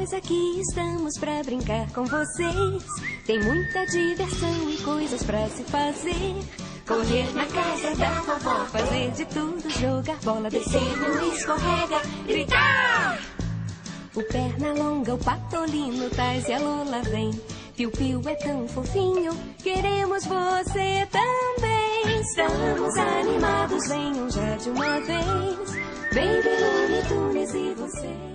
Nós aqui estamos pra brincar com vocês. Tem muita diversão e coisas pra se fazer. Correr na casa da vovó, fazer de tudo, jogar bola, descer no escorrega, gritar. O Pernalonga, o Patolino, Taz e a Lola vem. Piu-piu é tão fofinho, queremos você também. Estamos animados, venham já de uma vez. Baby, Looney Tunes e você.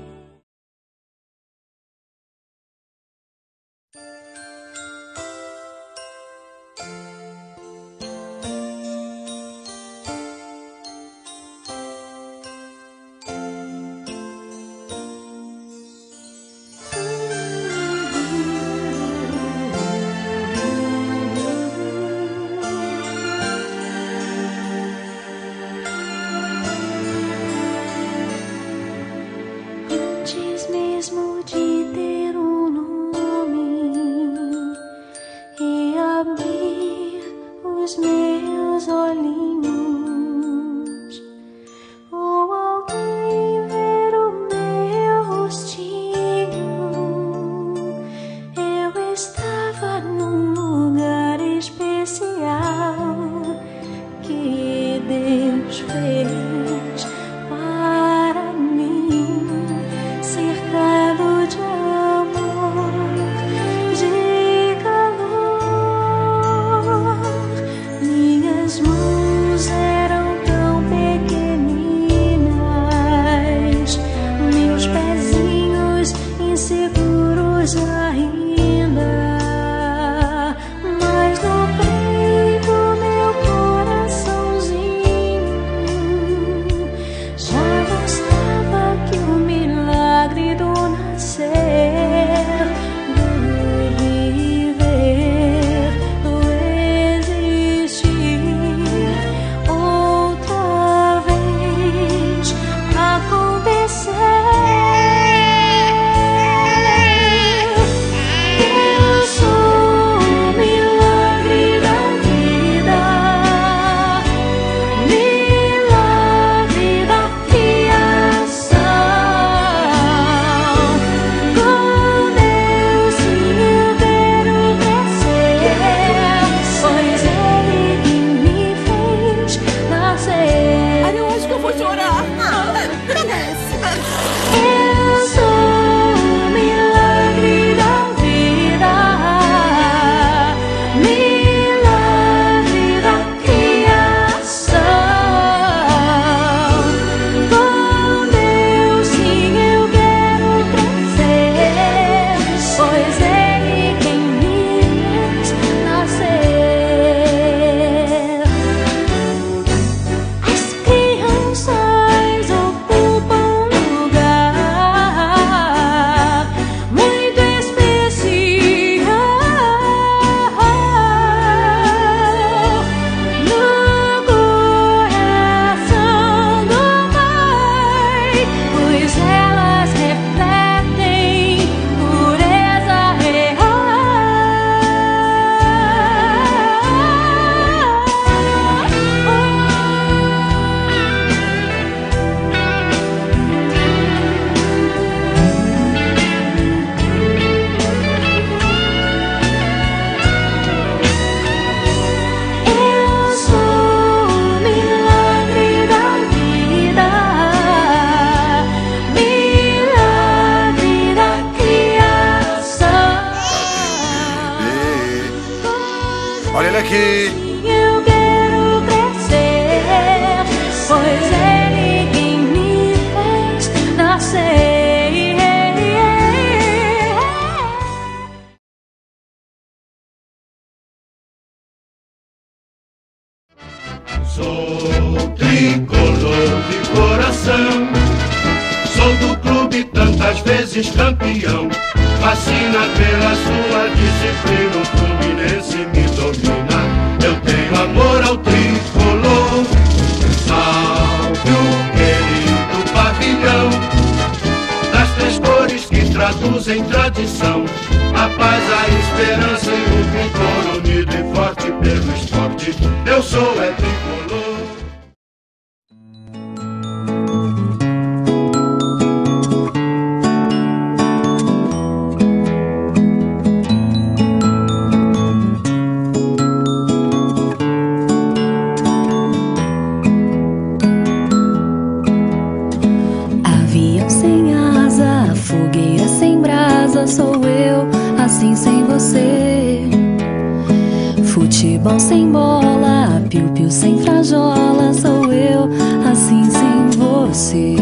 Olha ele aqui. Eu quero crescer, pois ele quem me fez nascer. Sou tricolor de coração, sou do clube tantas vezes campeão. Fascina pela sua disciplina, o Fluminense me domina. Eu tenho amor ao tricolor. Salve o querido pavilhão das três cores que traduzem tradição. A paz, a esperança e o tricolor unido e forte pelo esporte. Eu sou tricolor. casa sou eu, assim sem você. Futebol sem bola, piu-piu sem frajola, sou eu, assim sem você.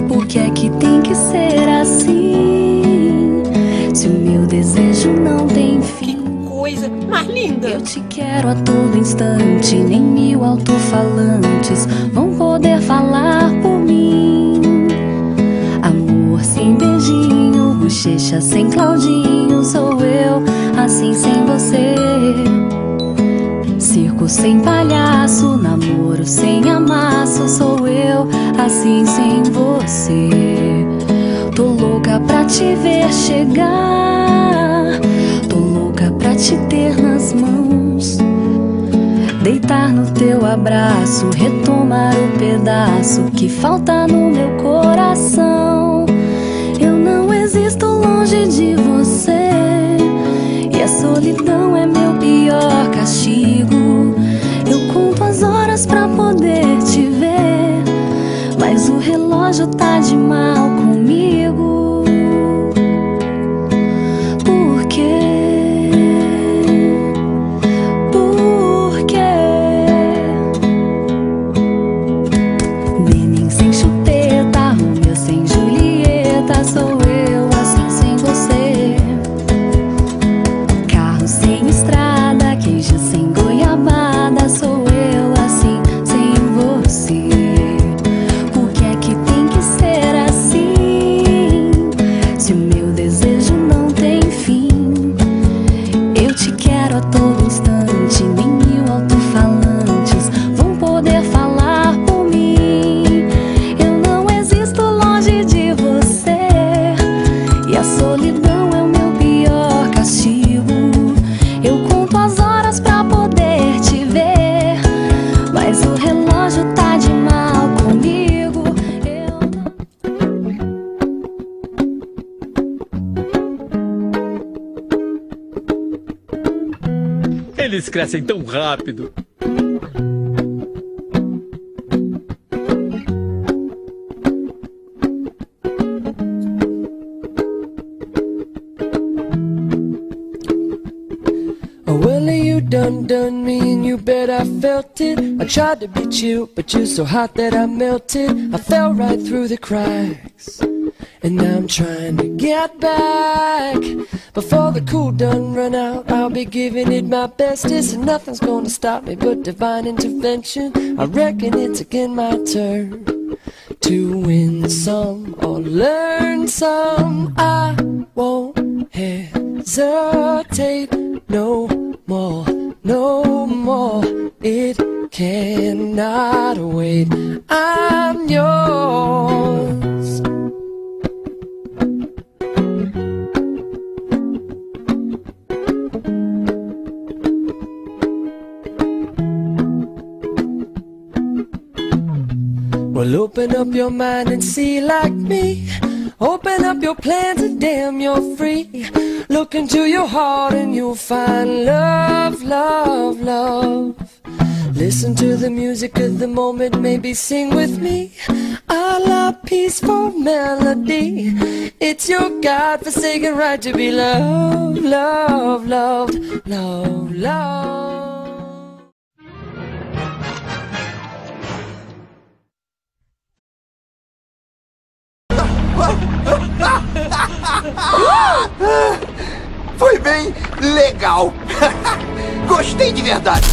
Por que é que tem que ser assim? Se o meu desejo não tem fim. Que coisa mais linda! Eu te quero a todo instante, nem 1000 alto-falantes vão poder falar por mim. Amor sem beijinho, bochecha sem Claudinho, sou eu, assim sem você. Circo sem palhaço, namoro sem amasso, sou eu, assim sem você. Tô louca pra te ver chegar, tô louca pra te ter nas mãos, deitar no teu abraço, retomar o pedaço que falta no meu coração. Eu não existo longe de você, e a solidão é meu pior castigo. Eu conto as horas pra poder te ver, mas o relógio tá de mal comigo. Por quê? Por quê? Neném sem chupeta, Romeu sem Julieta, sou eu, assim sem você. Carro sem estrada, queijo sem goiabada, sou eu, assim sem você. Por que é que tem que ser assim? Se o meu desejo não tem fim. Eu te quero a todo instante, nem 1000 alto-falantes vão poder falar por mim. Eu não existo longe de você, e a solidão é o meu pior castigo. Eu conto as horas pra poder te ver, mas o relógio tá de mal comigo. Eles crescem tão rápido. Oh, Willie, you done me and you bet I felt it. I tried to beat you, but you're so hot that I melted. I fell right through the cracks, and now I'm trying to get back. Before the cool done run out, I'll be giving it my bestest, and nothing's gonna stop me but divine intervention. I reckon it's again my turn to win some or learn some. I won't hesitate no more, no more. It cannot wait. I'm yours. Well, open up your mind and see like me. Open up your plans and damn, you're free. Look into your heart and you'll find love, love, love. Listen to the music of the moment, maybe sing with me. I love peaceful melody. It's your God-forsaken right to be loved, loved, loved, loved, loved. Foi bem legal. Gostei de verdade.